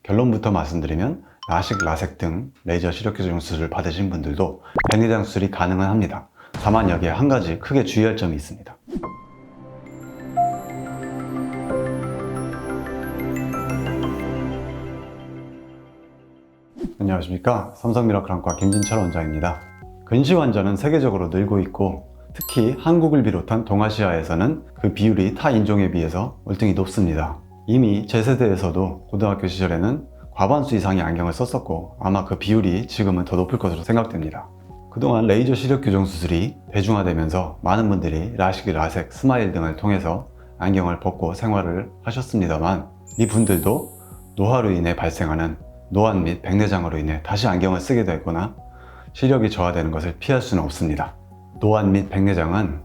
결론부터 말씀드리면 라식, 라섹 등 레이저 시력 교정 수술을 받으신 분들도 백내장 수술이 가능은 합니다. 다만 여기에 한 가지 크게 주의할 점이 있습니다. 안녕하십니까, 삼성미러클안과 김진철 원장입니다. 근시 환자는 세계적으로 늘고 있고 특히 한국을 비롯한 동아시아에서는 그 비율이 타 인종에 비해서 월등히 높습니다. 이미 제 세대에서도 고등학교 시절에는 과반수 이상이 안경을 썼었고 아마 그 비율이 지금은 더 높을 것으로 생각됩니다. 그동안 레이저 시력 교정 수술이 대중화되면서 많은 분들이 라식, 라섹, 스마일 등을 통해서 안경을 벗고 생활을 하셨습니다만 이분들도 노화로 인해 발생하는 노안 및 백내장으로 인해 다시 안경을 쓰게 되거나 시력이 저하되는 것을 피할 수는 없습니다. 노안 및 백내장은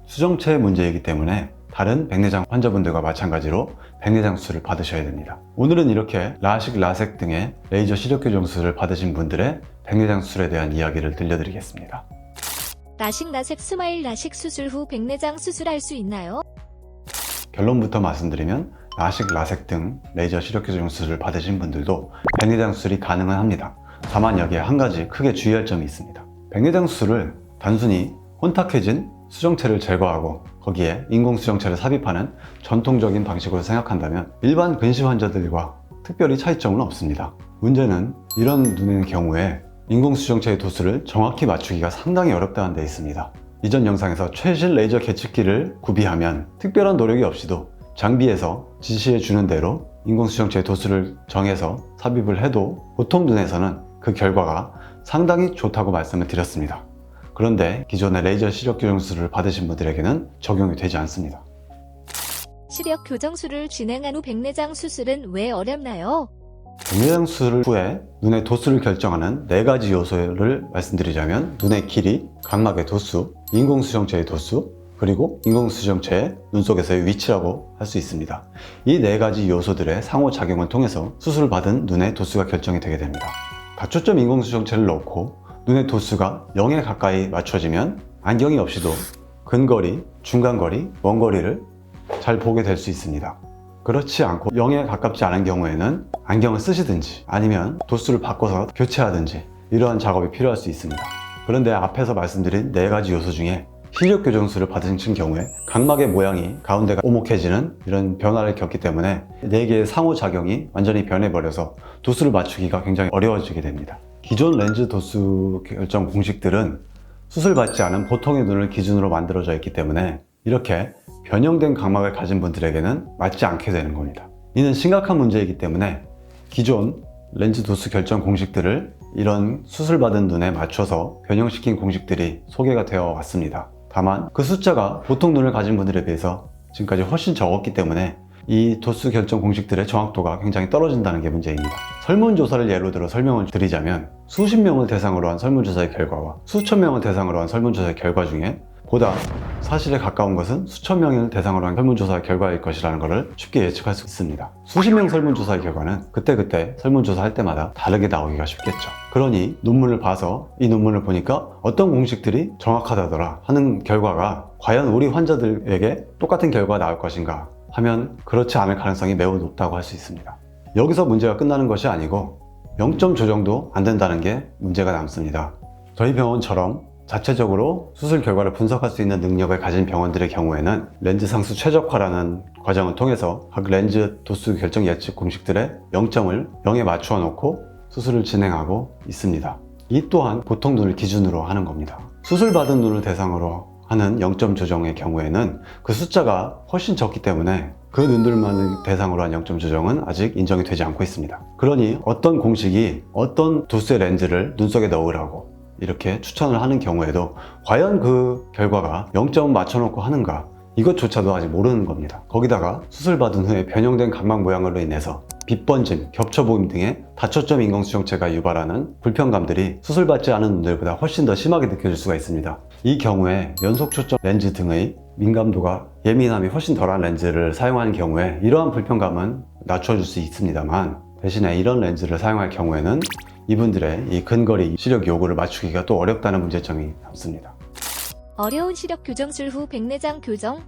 수정체의 문제이기 때문에 다른 백내장 환자분들과 마찬가지로 백내장 수술을 받으셔야 됩니다. 오늘은 이렇게 라식, 라섹 등의 레이저 시력 교정 수술을 받으신 분들의 백내장 수술에 대한 이야기를 들려드리겠습니다. 라식, 라섹, 스마일, 라식 수술 후 백내장 수술할 수 있나요? 결론부터 말씀드리면 라식, 라섹 등 레이저 시력 교정 수술을 받으신 분들도 백내장 수술이 가능은 합니다. 다만 여기에 한 가지 크게 주의할 점이 있습니다. 백내장 수술을 단순히 혼탁해진 수정체를 제거하고 거기에 인공수정체를 삽입하는 전통적인 방식으로 생각한다면 일반 근시 환자들과 특별히 차이점은 없습니다. 문제는 이런 눈의 경우에 인공수정체의 도수를 정확히 맞추기가 상당히 어렵다는 데 있습니다. 이전 영상에서 최신 레이저 계측기를 구비하면 특별한 노력이 없이도 장비에서 지시해 주는 대로 인공수정체의 도수를 정해서 삽입을 해도 보통 눈에서는 그 결과가 상당히 좋다고 말씀을 드렸습니다. 그런데 기존의 레이저 시력 교정 수술을 받으신 분들에게는 적용이 되지 않습니다. 시력 교정술을 진행한 후 백내장 수술은 왜 어렵나요? 백내장 수술 후에 눈의 도수를 결정하는 4가지 요소를 말씀드리자면 눈의 길이, 각막의 도수, 인공수정체의 도수, 그리고 인공수정체의 눈 속에서의 위치라고 할 수 있습니다. 이 4가지 요소들의 상호작용을 통해서 수술을 받은 눈의 도수가 결정이 되게 됩니다. 다초점 인공수정체를 넣고 눈의 도수가 0에 가까이 맞춰지면 안경이 없이도 근거리, 중간거리, 먼거리를 잘 보게 될 수 있습니다. 그렇지 않고 0에 가깝지 않은 경우에는 안경을 쓰시든지 아니면 도수를 바꿔서 교체하든지 이러한 작업이 필요할 수 있습니다. 그런데 앞에서 말씀드린 4가지 요소 중에 시력 교정술을 받으신 경우에 각막의 모양이 가운데가 오목해지는 이런 변화를 겪기 때문에 4개의 상호작용이 완전히 변해버려서 도수를 맞추기가 굉장히 어려워지게 됩니다. 기존 렌즈 도수 결정 공식들은 수술받지 않은 보통의 눈을 기준으로 만들어져 있기 때문에 이렇게 변형된 각막을 가진 분들에게는 맞지 않게 되는 겁니다. 이는 심각한 문제이기 때문에 기존 렌즈 도수 결정 공식들을 이런 수술받은 눈에 맞춰서 변형시킨 공식들이 소개가 되어 왔습니다. 다만 그 숫자가 보통 눈을 가진 분들에 비해서 지금까지 훨씬 적었기 때문에 이 도수 결정 공식들의 정확도가 굉장히 떨어진다는 게 문제입니다. 설문조사를 예로 들어 설명을 드리자면 수십 명을 대상으로 한 설문조사의 결과와 수천 명을 대상으로 한 설문조사의 결과 중에 보다 사실에 가까운 것은 수천 명을 대상으로 한 설문조사 결과일 것이라는 것을 쉽게 예측할 수 있습니다. 수십 명 설문조사의 결과는 그때그때 설문조사 할 때마다 다르게 나오기가 쉽겠죠. 그러니 논문을 봐서 이 논문을 보니까 어떤 공식들이 정확하다더라 하는 결과가 과연 우리 환자들에게 똑같은 결과가 나올 것인가 하면 그렇지 않을 가능성이 매우 높다고 할 수 있습니다. 여기서 문제가 끝나는 것이 아니고 0점 조정도 안 된다는 게 문제가 남습니다. 저희 병원처럼 자체적으로 수술 결과를 분석할 수 있는 능력을 가진 병원들의 경우에는 렌즈 상수 최적화라는 과정을 통해서 각 렌즈 도수 결정 예측 공식들의 0점을 0에 맞추어 놓고 수술을 진행하고 있습니다. 이 또한 보통 눈을 기준으로 하는 겁니다. 수술받은 눈을 대상으로 하는 0점 조정의 경우에는 그 숫자가 훨씬 적기 때문에 그 눈들만을 대상으로 한 0점 조정은 아직 인정이 되지 않고 있습니다. 그러니 어떤 공식이 어떤 도수의 렌즈를 눈 속에 넣으라고 이렇게 추천을 하는 경우에도 과연 그 결과가 0점 맞춰놓고 하는가 이것조차도 아직 모르는 겁니다. 거기다가 수술받은 후에 변형된 각막 모양으로 인해서 빛번짐, 겹쳐보임 등의 다초점 인공수정체가 유발하는 불편감들이 수술받지 않은 눈들보다 훨씬 더 심하게 느껴질 수가 있습니다. 이 경우에 연속초점 렌즈 등의 민감도가 예민함이 훨씬 덜한 렌즈를 사용하는 경우에 이러한 불편감은 낮춰줄 수 있습니다만 대신에 이런 렌즈를 사용할 경우에는 이분들의 이 근거리 시력 요구를 맞추기가 또 어렵다는 문제점이 남습니다. 어려운 시력 교정술 후 백내장 교정?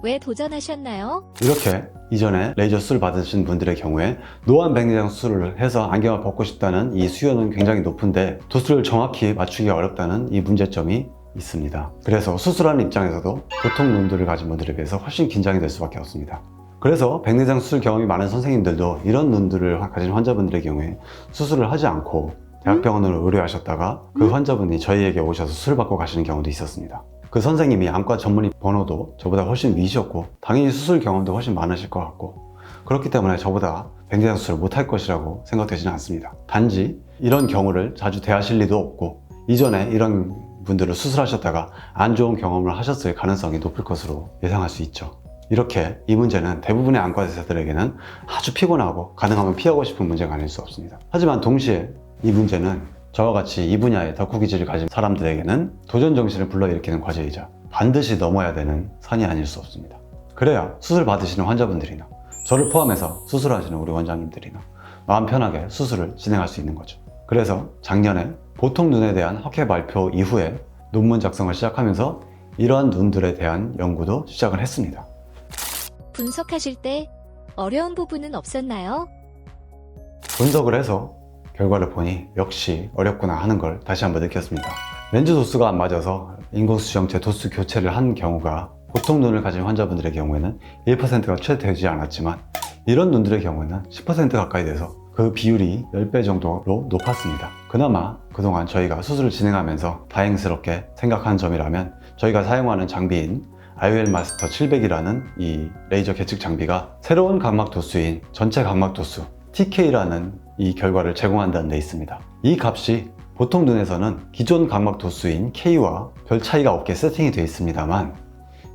왜 도전하셨나요? 이렇게 이전에 레이저 수술 받으신 분들의 경우에 노안 백내장 수술을 해서 안경을 벗고 싶다는 이 수요는 굉장히 높은데 도수를 정확히 맞추기가 어렵다는 이 문제점이 있습니다. 그래서 수술하는 입장에서도 보통 눈들을 가진 분들에 비해서 훨씬 긴장이 될 수밖에 없습니다. 그래서 백내장 수술 경험이 많은 선생님들도 이런 눈들을 가진 환자분들의 경우에 수술을 하지 않고 대학병원으로 의뢰하셨다가 그 환자분이 저희에게 오셔서 수술 받고 가시는 경우도 있었습니다. 그 선생님이 안과 전문의 번호도 저보다 훨씬 위시었고 당연히 수술 경험도 훨씬 많으실 것 같고 그렇기 때문에 저보다 백내장 수술을 못할 것이라고 생각되지는 않습니다. 단지 이런 경우를 자주 대하실 리도 없고 이전에 이런 분들을 수술하셨다가 안 좋은 경험을 하셨을 가능성이 높을 것으로 예상할 수 있죠. 이렇게 이 문제는 대부분의 안과 의사들에게는 아주 피곤하고 가능하면 피하고 싶은 문제가 아닐 수 없습니다. 하지만 동시에 이 문제는 저와 같이 이 분야의 덕후기질을 가진 사람들에게는 도전 정신을 불러일으키는 과제이자 반드시 넘어야 되는 산이 아닐 수 없습니다. 그래야 수술 받으시는 환자분들이나 저를 포함해서 수술하시는 우리 원장님들이나 마음 편하게 수술을 진행할 수 있는 거죠. 그래서 작년에 보통 눈에 대한 학회 발표 이후에 논문 작성을 시작하면서 이러한 눈들에 대한 연구도 시작을 했습니다. 분석하실 때 어려운 부분은 없었나요? 분석을 해서 결과를 보니 역시 어렵구나 하는 걸 다시 한번 느꼈습니다. 렌즈 도수가 안 맞아서 인공수정체 도수 교체를 한 경우가 보통 눈을 가진 환자분들의 경우에는 1%가 채 되지 않았지만 이런 눈들의 경우에는 10% 가까이 돼서 그 비율이 10배 정도로 높았습니다. 그나마 그동안 저희가 수술을 진행하면서 다행스럽게 생각한 점이라면 저희가 사용하는 장비인 IOL 마스터 700이라는 이 레이저 계측 장비가 새로운 각막 도수인 전체 각막 도수 TK라는 이 결과를 제공한다는 데 있습니다. 이 값이 보통 눈에서는 기존 각막 도수인 K와 별 차이가 없게 세팅이 되어 있습니다만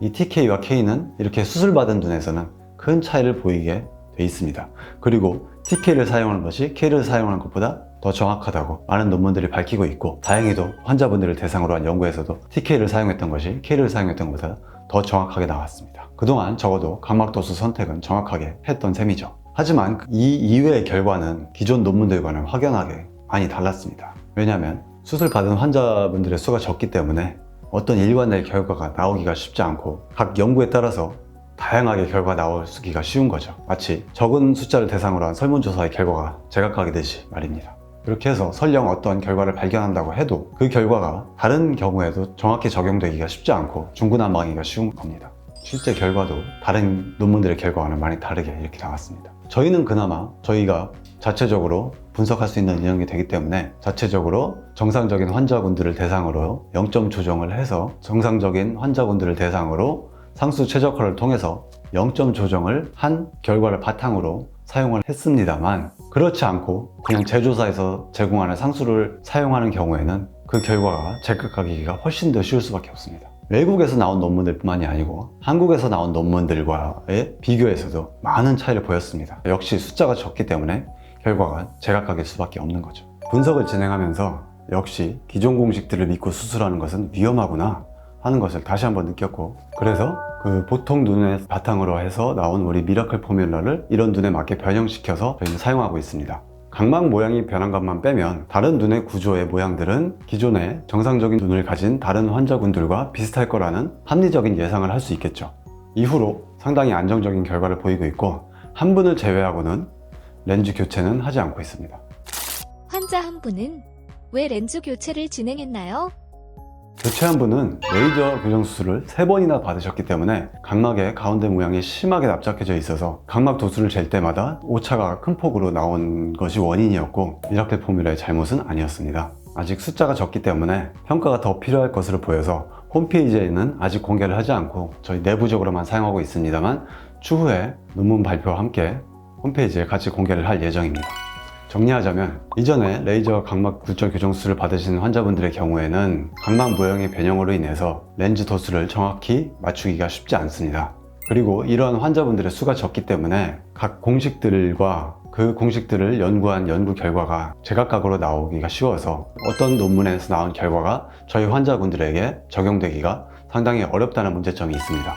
이 TK와 K는 이렇게 수술받은 눈에서는 큰 차이를 보이게 되어 있습니다. 그리고 TK를 사용하는 것이 K를 사용하는 것보다 더 정확하다고 많은 논문들이 밝히고 있고 다행히도 환자분들을 대상으로 한 연구에서도 TK를 사용했던 것이 K를 사용했던 것보다 더 정확하게 나왔습니다. 그동안 적어도 각막 도수 선택은 정확하게 했던 셈이죠. 하지만 이 이외의 결과는 기존 논문들과는 확연하게 많이 달랐습니다. 왜냐하면 수술 받은 환자분들의 수가 적기 때문에 어떤 일관된 결과가 나오기가 쉽지 않고 각 연구에 따라서 다양하게 결과가 나오기가 쉬운 거죠. 마치 적은 숫자를 대상으로 한 설문조사의 결과가 제각각이듯이 말입니다. 이렇게 해서 설령 어떤 결과를 발견한다고 해도 그 결과가 다른 경우에도 정확히 적용되기가 쉽지 않고 중구난방이기가 쉬운 겁니다. 실제 결과도 다른 논문들의 결과와는 많이 다르게 이렇게 나왔습니다. 저희는 그나마 저희가 자체적으로 분석할 수 있는 인형이 되기 때문에 자체적으로 정상적인 환자분들을 대상으로 0점 조정을 해서 정상적인 환자분들을 대상으로 상수 최적화를 통해서 0점 조정을 한 결과를 바탕으로 사용을 했습니다만 그렇지 않고 그냥 제조사에서 제공하는 상수를 사용하는 경우에는 그 결과가 제각각이기가 훨씬 더 쉬울 수밖에 없습니다. 외국에서 나온 논문들 뿐만이 아니고 한국에서 나온 논문들과의 비교에서도 많은 차이를 보였습니다. 역시 숫자가 적기 때문에 결과가 제각각일 수밖에 없는 거죠. 분석을 진행하면서 역시 기존 공식들을 믿고 수술하는 것은 위험하구나 하는 것을 다시 한번 느꼈고 그래서 그 보통 눈을 바탕으로 해서 나온 우리 미라클 포뮬러를 이런 눈에 맞게 변형시켜서 저희는 사용하고 있습니다. 각막 모양이 변한 것만 빼면 다른 눈의 구조의 모양들은 기존의 정상적인 눈을 가진 다른 환자분들과 비슷할 거라는 합리적인 예상을 할 수 있겠죠. 이후로 상당히 안정적인 결과를 보이고 있고 한 분을 제외하고는 렌즈 교체는 하지 않고 있습니다. 환자 한 분은 왜 렌즈 교체를 진행했나요? 교체한 분은 레이저 교정 수술을 3번이나 받으셨기 때문에 각막의 가운데 모양이 심하게 납작해져 있어서 각막 도수를 잴 때마다 오차가 큰 폭으로 나온 것이 원인이었고 미라클 포뮬러의 잘못은 아니었습니다. 아직 숫자가 적기 때문에 평가가 더 필요할 것으로 보여서 홈페이지에는 아직 공개를 하지 않고 저희 내부적으로만 사용하고 있습니다만 추후에 논문 발표와 함께 홈페이지에 같이 공개를 할 예정입니다. 정리하자면 이전에 레이저 각막 굴절 교정 수술을 받으신 환자분들의 경우에는 각막 모형의 변형으로 인해서 렌즈 도수를 정확히 맞추기가 쉽지 않습니다. 그리고 이러한 환자분들의 수가 적기 때문에 각 공식들과 그 공식들을 연구한 연구 결과가 제각각으로 나오기가 쉬워서 어떤 논문에서 나온 결과가 저희 환자분들에게 적용되기가 상당히 어렵다는 문제점이 있습니다.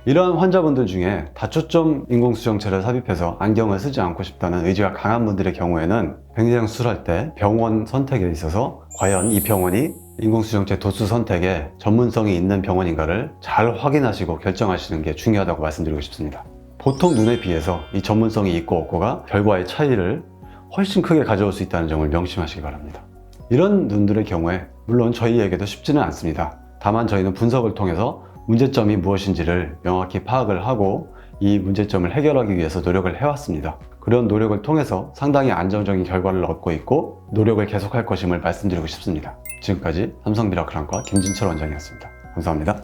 이러한 환자분들 중에 다초점 인공수정체를 삽입해서 안경을 쓰지 않고 싶다는 의지가 강한 분들의 경우에는 백내장 수술할 때 병원 선택에 있어서 과연 이 병원이 인공수정체 도수 선택에 전문성이 있는 병원인가를 잘 확인하시고 결정하시는 게 중요하다고 말씀드리고 싶습니다. 보통 눈에 비해서 이 전문성이 있고 없고가 결과의 차이를 훨씬 크게 가져올 수 있다는 점을 명심하시기 바랍니다. 이런 눈들의 경우에 물론 저희에게도 쉽지는 않습니다. 다만 저희는 분석을 통해서 문제점이 무엇인지를 명확히 파악을 하고 이 문제점을 해결하기 위해서 노력을 해왔습니다. 그런 노력을 통해서 상당히 안정적인 결과를 얻고 있고 노력을 계속할 것임을 말씀드리고 싶습니다. 지금까지 삼성미라클안과 김진철 원장이었습니다. 감사합니다.